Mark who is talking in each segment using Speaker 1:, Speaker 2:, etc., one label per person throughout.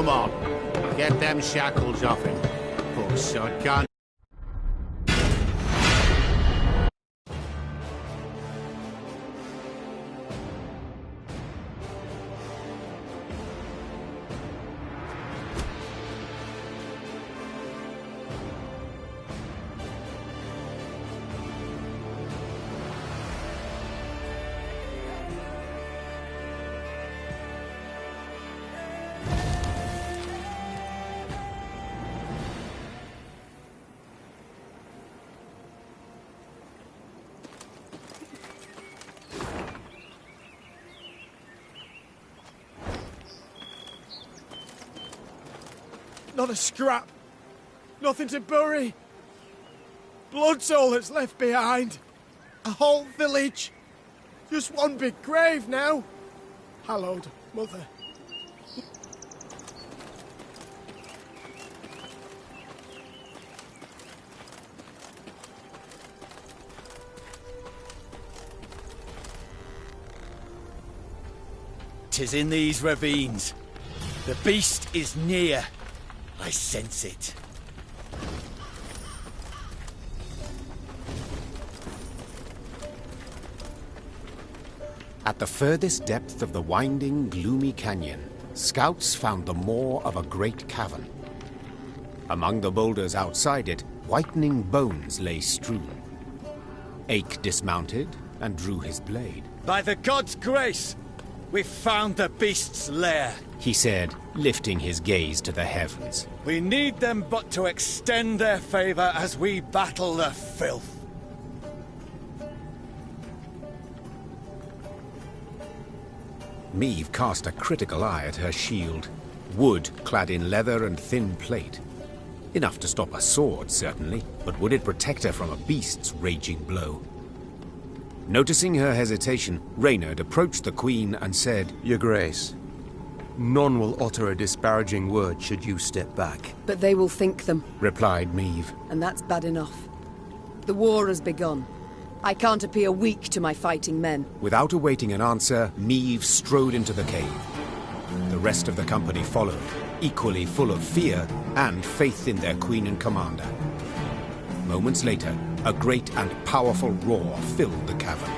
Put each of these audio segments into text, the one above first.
Speaker 1: Come on, get them shackles off him. Poor sod can't.
Speaker 2: Not a scrap. Nothing to bury. Blood's all that's left behind. A whole village. Just one big grave now. Hallowed mother.
Speaker 3: "'Tis in these ravines. The beast is near. I sense it."
Speaker 4: At the furthest depth of the winding, gloomy canyon, scouts found the maw of a great cavern. Among the boulders outside it, whitening bones lay strewn. Ake dismounted and drew his blade.
Speaker 3: "By the god's grace, we've found the beast's lair,"
Speaker 4: he said, lifting his gaze to the heavens.
Speaker 3: "We need them but to extend their favor as we battle the filth."
Speaker 4: Meve cast a critical eye at her shield. Wood clad in leather and thin plate. Enough to stop a sword, certainly, but would it protect her from a beast's raging blow? Noticing her hesitation, Reynard approached the Queen and said,
Speaker 5: "Your Grace, none will utter a disparaging word should you step back."
Speaker 6: But they will think them,
Speaker 4: replied Meve.
Speaker 6: And that's bad enough. The war has begun. I can't appear weak to my fighting men.
Speaker 4: Without awaiting an answer, Meve strode into the cave. The rest of the company followed, equally full of fear and faith in their queen and commander. Moments later, a great and powerful roar filled the cavern.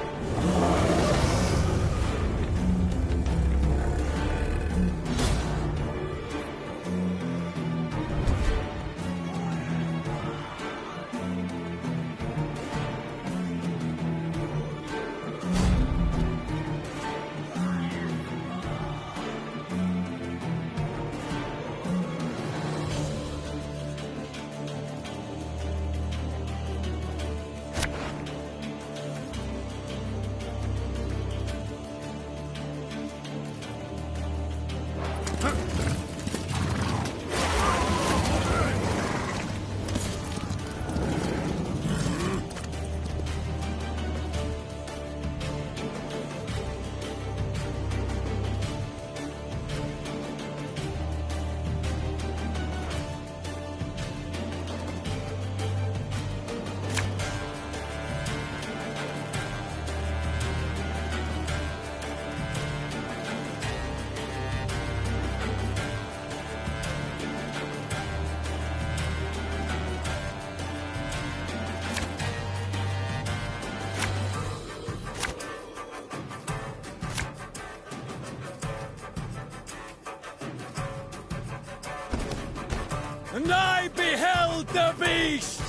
Speaker 3: "And I beheld the beast!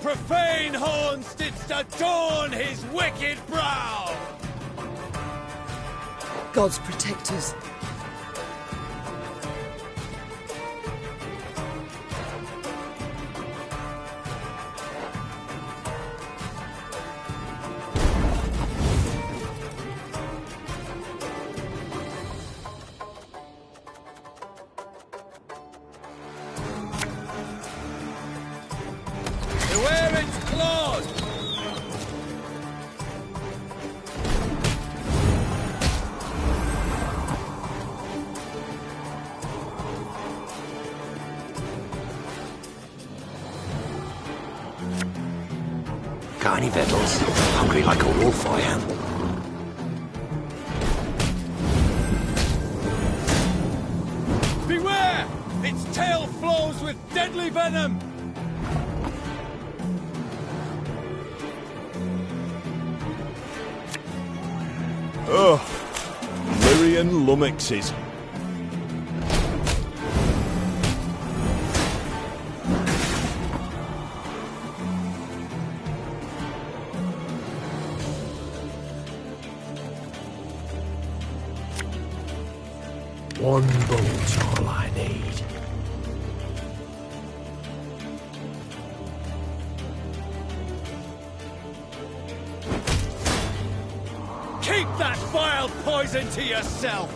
Speaker 3: Profane horns didst adorn his wicked brow!"
Speaker 6: Gods protect us.
Speaker 3: Beware its claws!
Speaker 7: Got any victuals? Hungry like a wolf, I am.
Speaker 3: Beware! Its tail flows with deadly venom!
Speaker 8: Ugh. Lyrian lummoxes.
Speaker 7: One bolt's all I need.
Speaker 3: Keep that vile poison to yourself!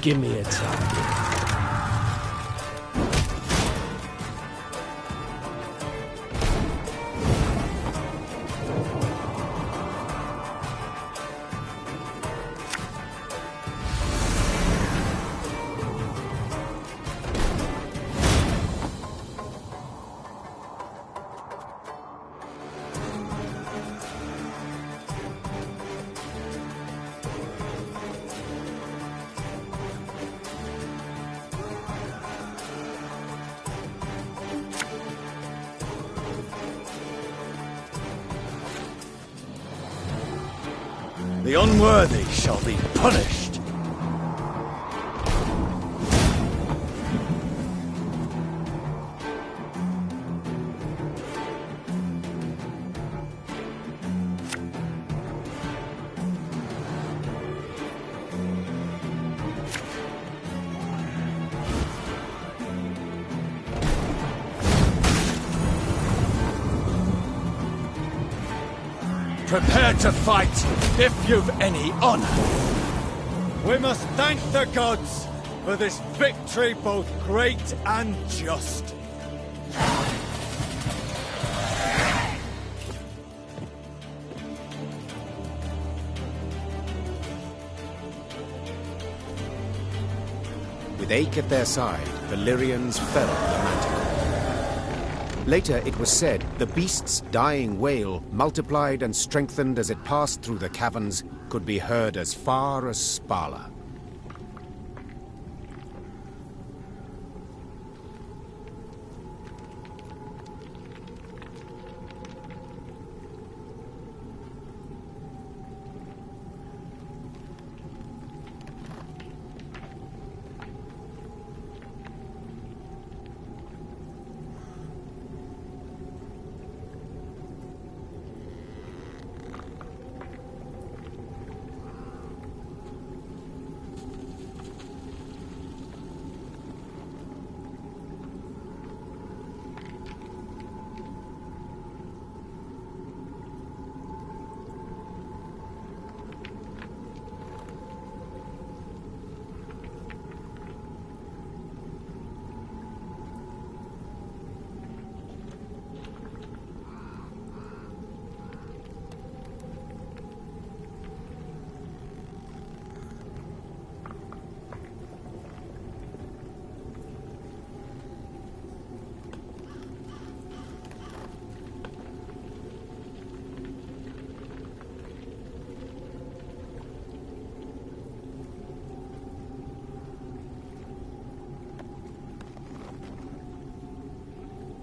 Speaker 7: Give me a target.
Speaker 3: The unworthy shall be punished. Prepare to fight, if you've any honor. We must thank the gods for this victory both great and just.
Speaker 4: With Ache at their side, the Lyrians felled the Manticore. Later, it was said, the beast's dying wail, multiplied and strengthened as it passed through the caverns, could be heard as far as Spala.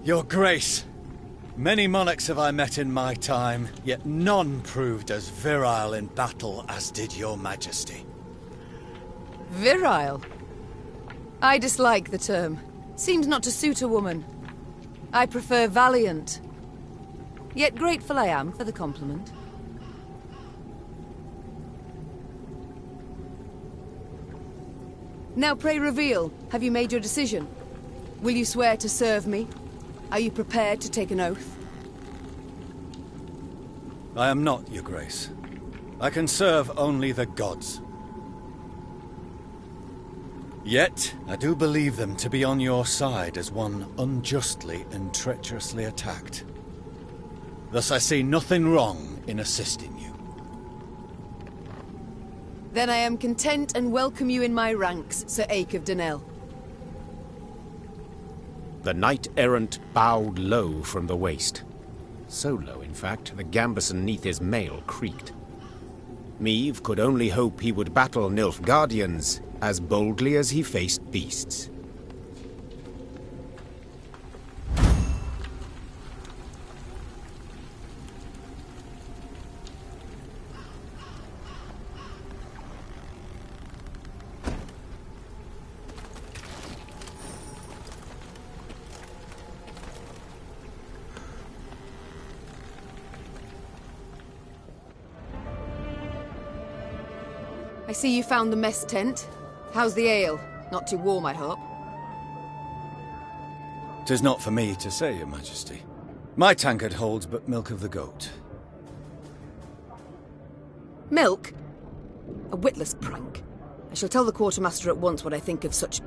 Speaker 3: Your Grace, many monarchs have I met in my time, yet none proved as virile in battle as did your Majesty.
Speaker 6: Virile? I dislike the term. Seems not to suit a woman. I prefer valiant. Yet grateful I am for the compliment. Now pray reveal, have you made your decision? Will you swear to serve me? Are you prepared to take an oath?
Speaker 3: I am not, Your Grace. I can serve only the gods. Yet, I do believe them to be on your side as one unjustly and treacherously attacked. Thus I see nothing wrong in assisting you.
Speaker 6: Then I am content and welcome you in my ranks, Sir Ake of Dunel.
Speaker 4: The knight-errant bowed low from the waist. So low, in fact, the gambeson neath his mail creaked. Meve could only hope he would battle Nilfgaardians as boldly as he faced beasts.
Speaker 6: I see you found the mess tent. How's the ale? Not too warm, I hope.
Speaker 3: 'Tis not for me to say, Your Majesty. My tankard holds but milk of the goat.
Speaker 6: Milk? A witless prank. I shall tell the quartermaster at once what I think of such...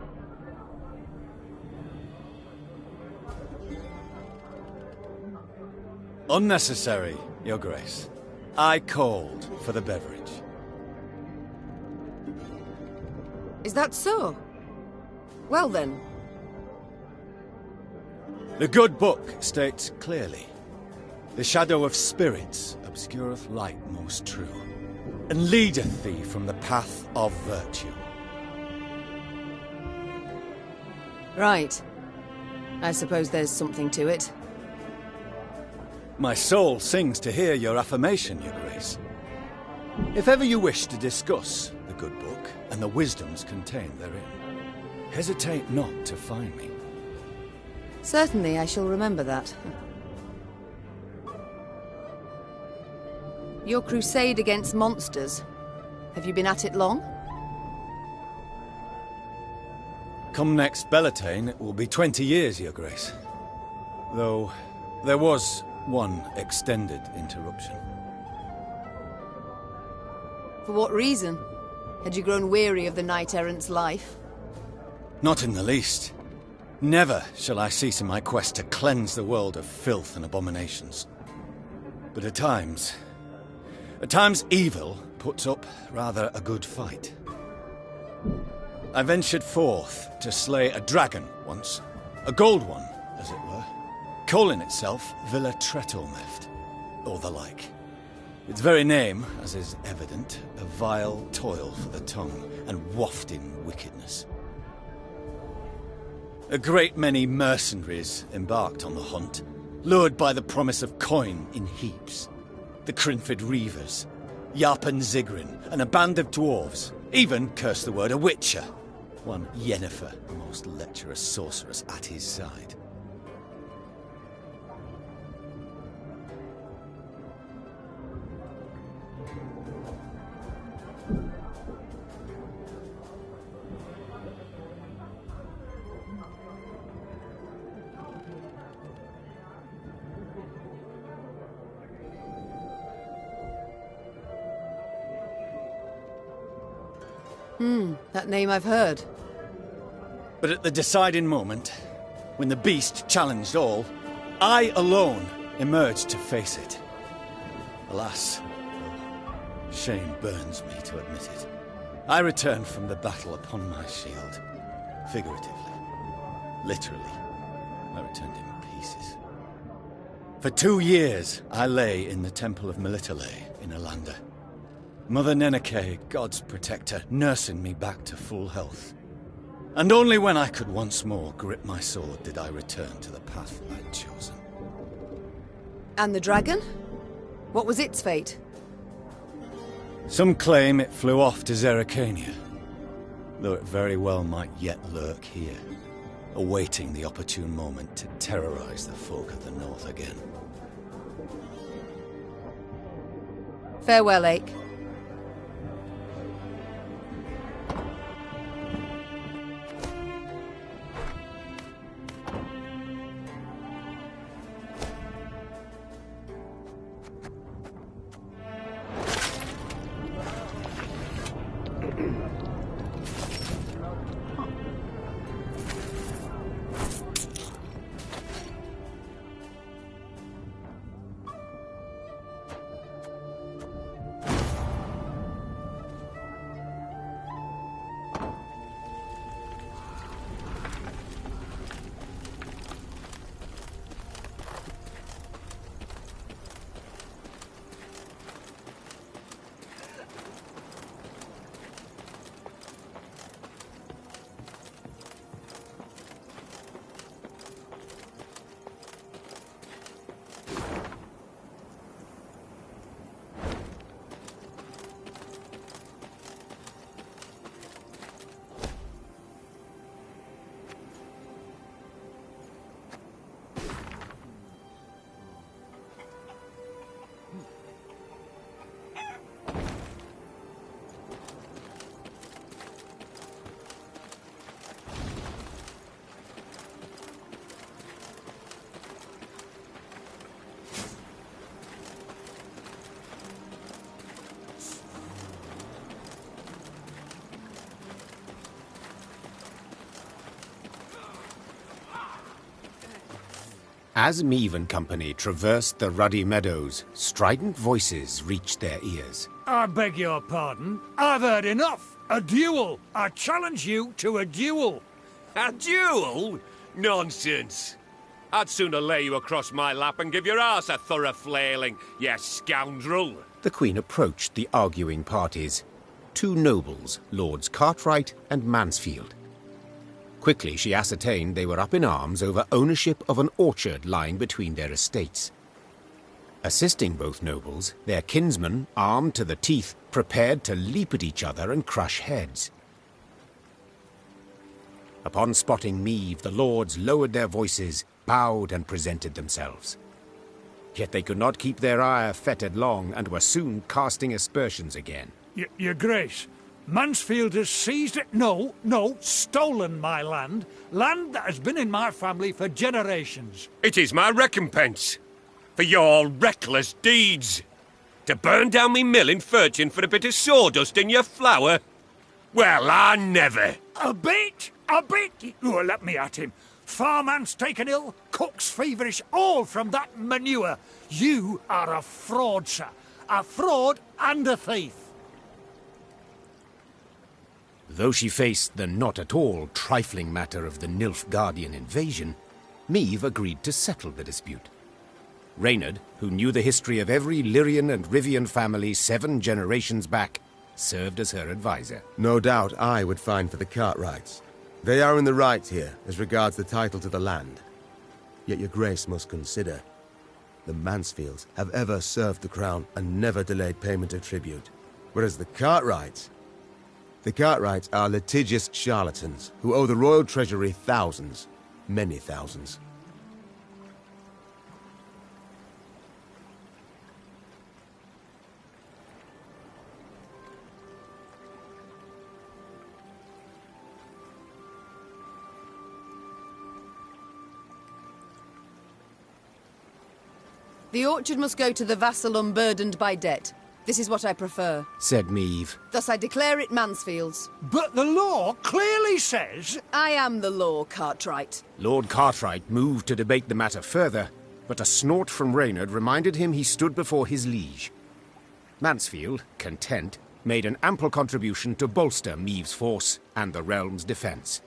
Speaker 3: Unnecessary, Your Grace. I called for the beverage.
Speaker 6: Is that so? Well then.
Speaker 3: The good book states clearly, the shadow of spirits obscureth light most true, and leadeth thee from the path of virtue.
Speaker 6: Right. I suppose there's something to it.
Speaker 3: My soul sings to hear your affirmation, Your Grace. If ever you wish to discuss the good book and the wisdoms contained therein, hesitate not to find me.
Speaker 6: Certainly, I shall remember that. Your crusade against monsters. Have you been at it long?
Speaker 3: Come next Bellatane, it will be 20 years, Your Grace. Though, there was one extended interruption.
Speaker 6: For what reason? Had you grown weary of the knight-errant's life?
Speaker 3: Not in the least. Never shall I cease in my quest to cleanse the world of filth and abominations. But at times evil puts up rather a good fight. I ventured forth to slay a dragon once, a gold one, as it were, calling itself Villa Tretolmeft, or the like. Its very name, as is evident, a vile toil for the tongue and wafting wickedness. A great many mercenaries embarked on the hunt, lured by the promise of coin in heaps. The Crinford Reavers, Yarpen Zigrin, and a band of dwarves, even, curse the word, a witcher. One Yennefer, a most lecherous sorceress, at his side.
Speaker 6: That name I've heard.
Speaker 3: But at the deciding moment, when the beast challenged all, I alone emerged to face it. Alas, shame burns me to admit it. I returned from the battle upon my shield. Figuratively. Literally, I returned in pieces. For 2 years, I lay in the Temple of Melitele in Alanda. Mother Neneke, God's protector, nursing me back to full health. And only when I could once more grip my sword did I return to the path I'd chosen.
Speaker 6: And the dragon? What was its fate?
Speaker 3: Some claim it flew off to Zerrikania, though it very well might yet lurk here, awaiting the opportune moment to terrorize the folk of the north again.
Speaker 6: Farewell, Ake.
Speaker 4: As Meave and company traversed the ruddy meadows, strident voices reached their ears.
Speaker 9: I beg your pardon. I've heard enough. A duel. I challenge you to a duel.
Speaker 7: A duel? Nonsense. I'd sooner lay you across my lap and give your arse a thorough flailing, you scoundrel.
Speaker 4: The Queen approached the arguing parties. Two nobles, Lords Cartwright and Mansfield. Quickly she ascertained they were up in arms over ownership of an orchard lying between their estates. Assisting both nobles, their kinsmen, armed to the teeth, prepared to leap at each other and crush heads. Upon spotting Meave, the lords lowered their voices, bowed and presented themselves. Yet they could not keep their ire fettered long, and were soon casting aspersions again.
Speaker 9: Your Grace, Mansfield has seized it. No, stolen my land. Land that has been in my family for generations.
Speaker 7: It is my recompense for your reckless deeds. To burn down me mill in Furchin for a bit of sawdust in your flour? Well, I never.
Speaker 9: A bit? Oh, let me at him. Farmhands taken ill, cooks feverish, all from that manure. You are a fraud, sir. A fraud and a thief.
Speaker 4: Though she faced the not at all trifling matter of the Nilfgaardian invasion, Meave agreed to settle the dispute. Reynard, who knew the history of every Lyrian and Rivian family 7 generations back, served as her advisor.
Speaker 10: No doubt I would find for the Cartwrights. They are in the right here, as regards the title to the land. Yet your Grace must consider, the Mansfields have ever served the crown and never delayed payment of tribute. Whereas the Cartwrights are litigious charlatans who owe the royal treasury thousands, many thousands.
Speaker 6: The orchard must go to the vassal unburdened by debt. This is what I prefer,
Speaker 4: said Meave.
Speaker 6: Thus I declare it Mansfield's.
Speaker 9: But the law clearly says...
Speaker 6: I am the law, Cartwright.
Speaker 4: Lord Cartwright moved to debate the matter further, but a snort from Reynard reminded him he stood before his liege. Mansfield, content, made an ample contribution to bolster Meave's force and the realm's defense.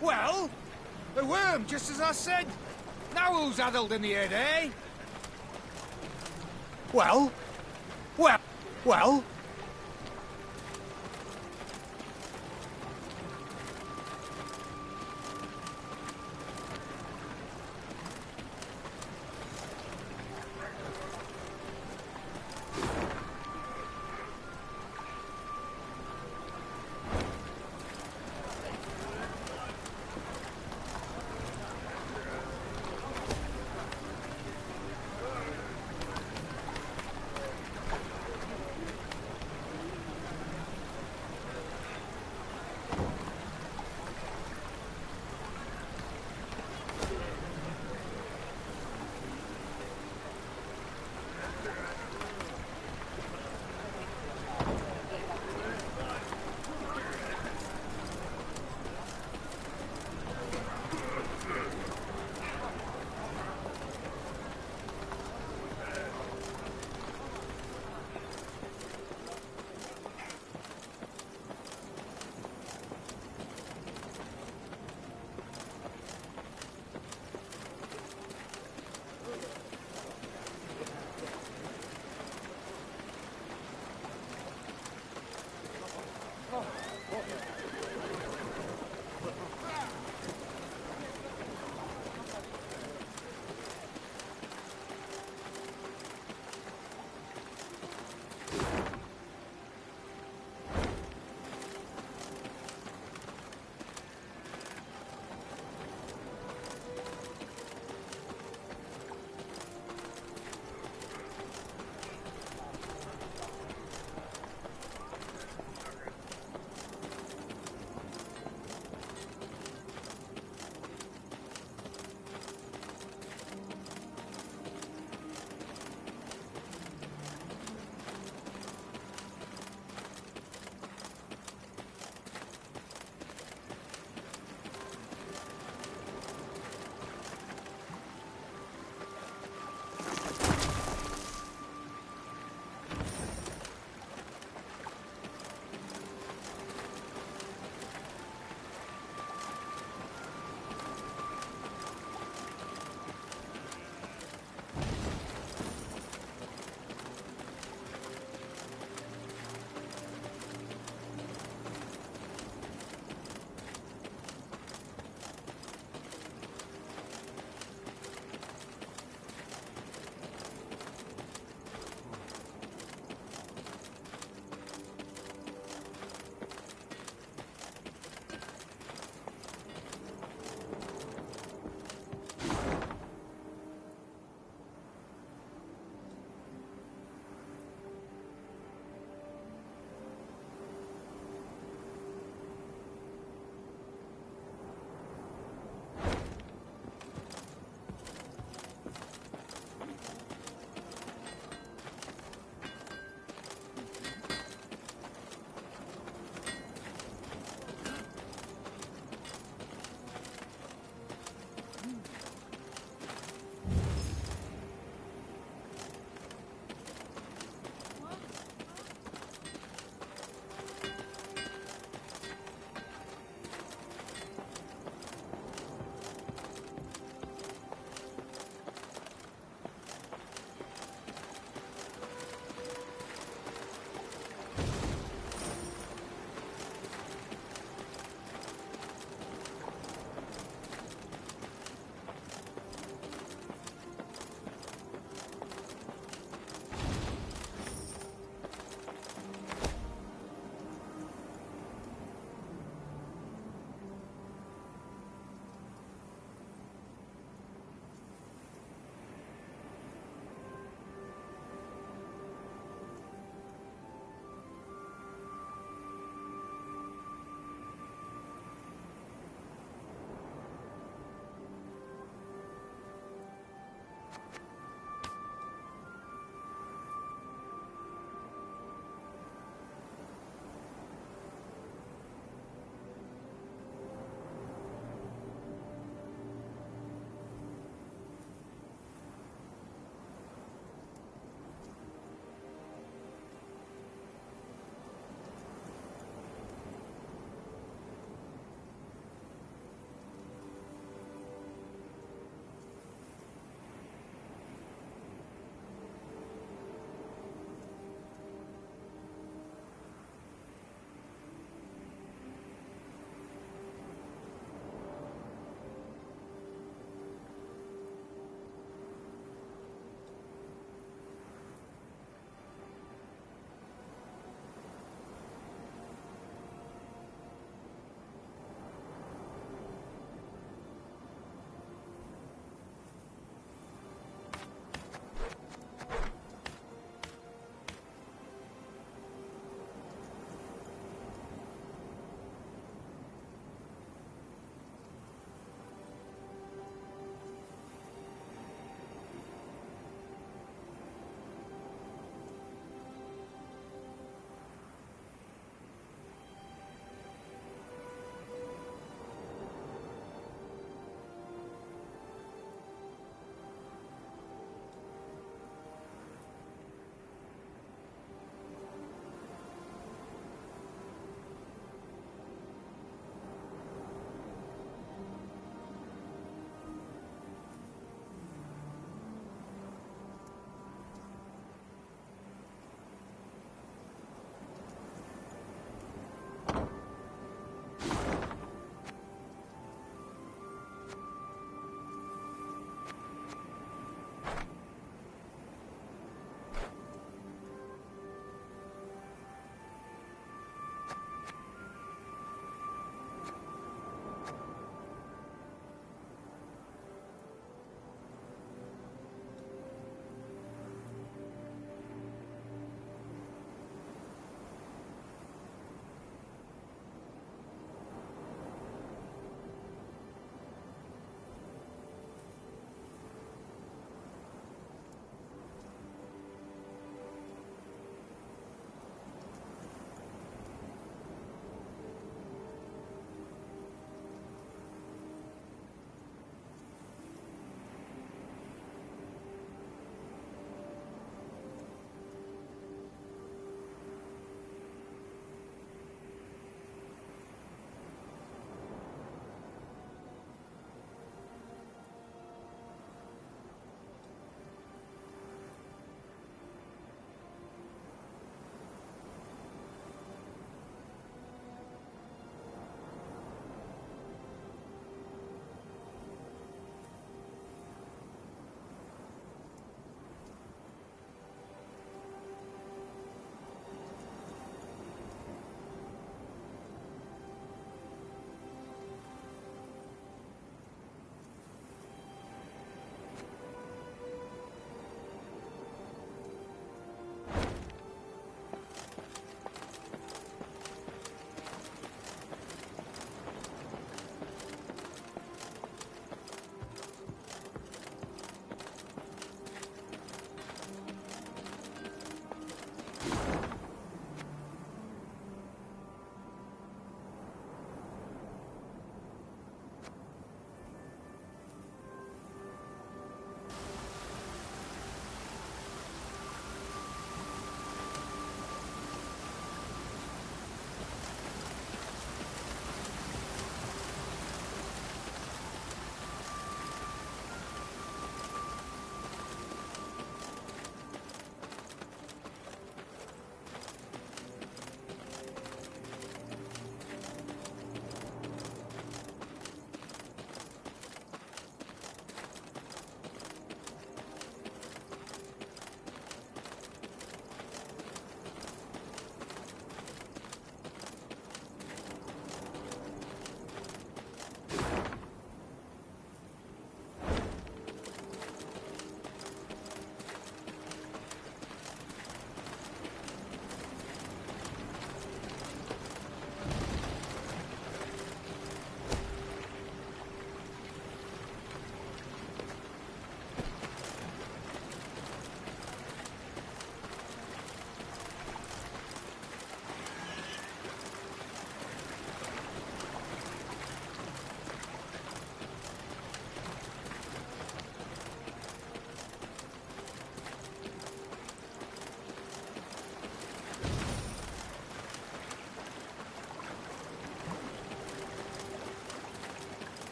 Speaker 2: Well? The worm, just as I said. Now who's addled in the head, eh? Well?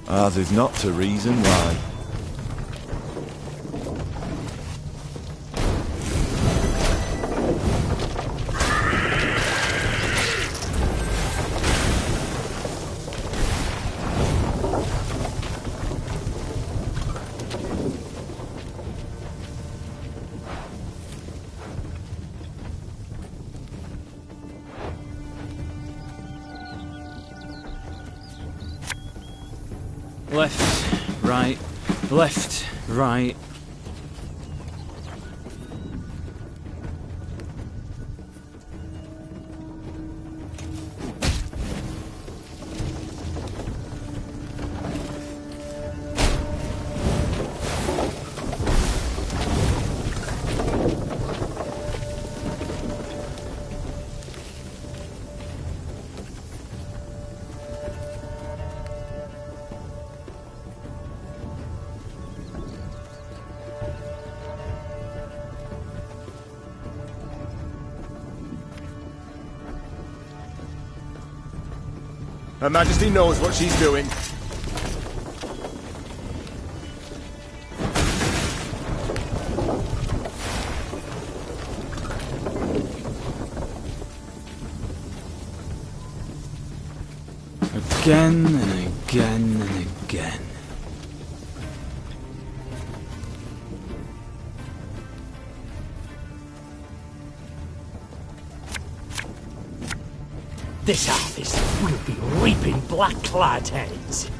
Speaker 8: Ours is not to reason why.
Speaker 11: Left, right, left, right.
Speaker 10: Her Majesty knows what she's doing.
Speaker 11: Again and again and again.
Speaker 12: This harvest will be reaping black-clad heads.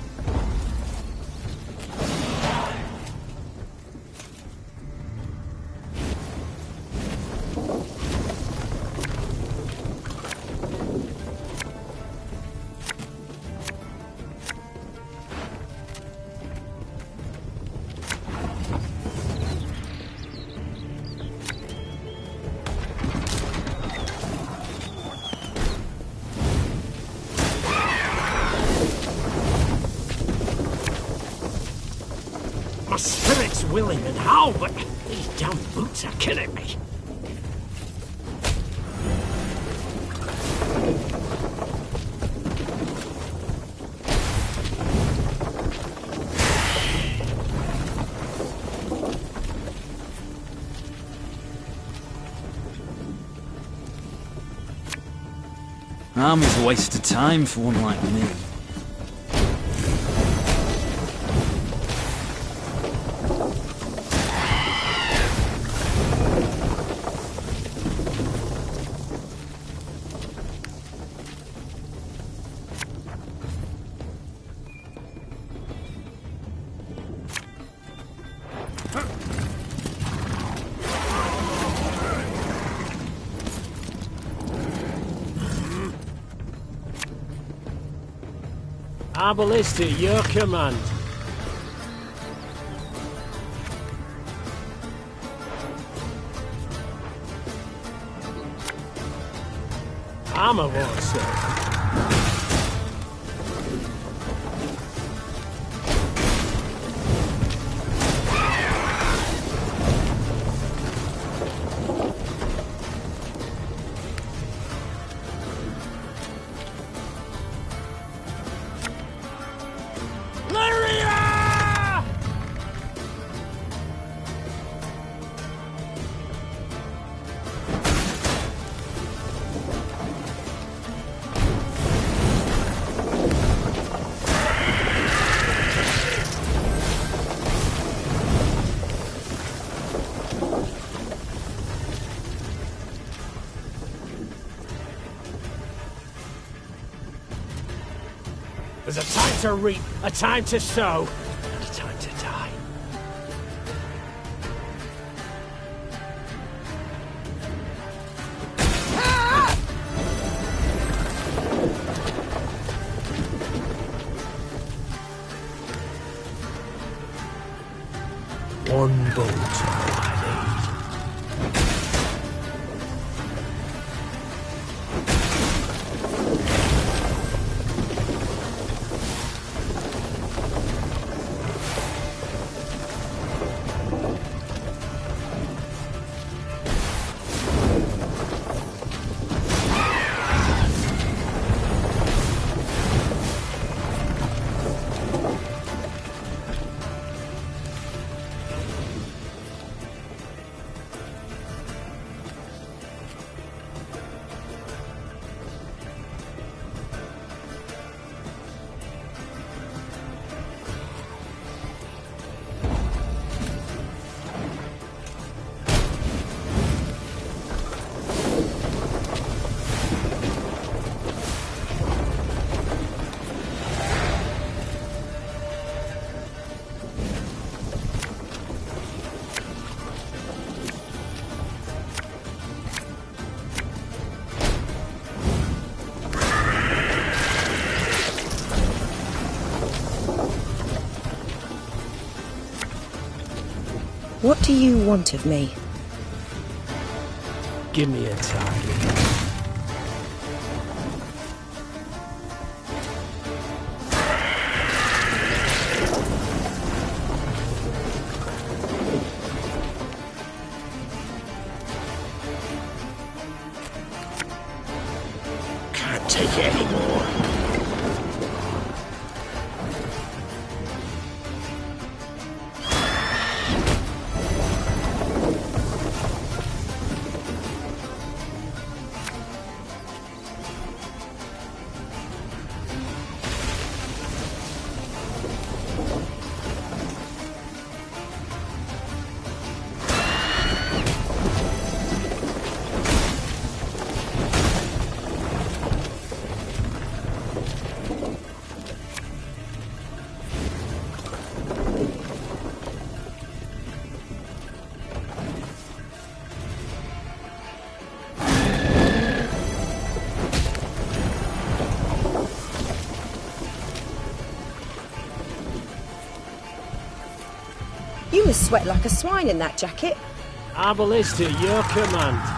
Speaker 12: My spirit's willing and how, but these damn boots are killing me.
Speaker 11: Army's a waste of time for one like me.
Speaker 12: Our ballista at your command. Armor won't serve. There's a time to reap, a time to sow, and a time to die. One bolt I need.
Speaker 13: What do you want of me?
Speaker 12: Give me a target. Can't take it anymore.
Speaker 13: You must sweat like a swine in that jacket.
Speaker 12: Our ballista, your command.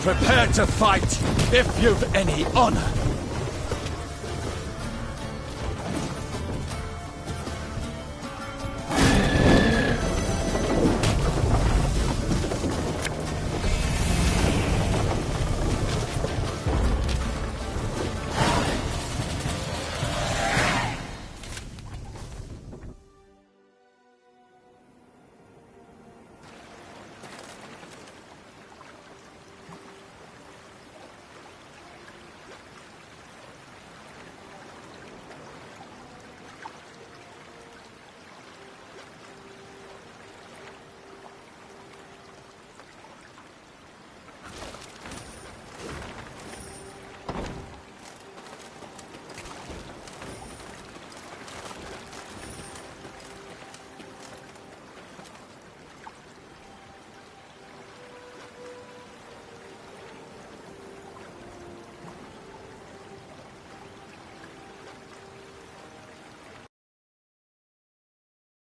Speaker 3: Prepare to fight, if you've any honor.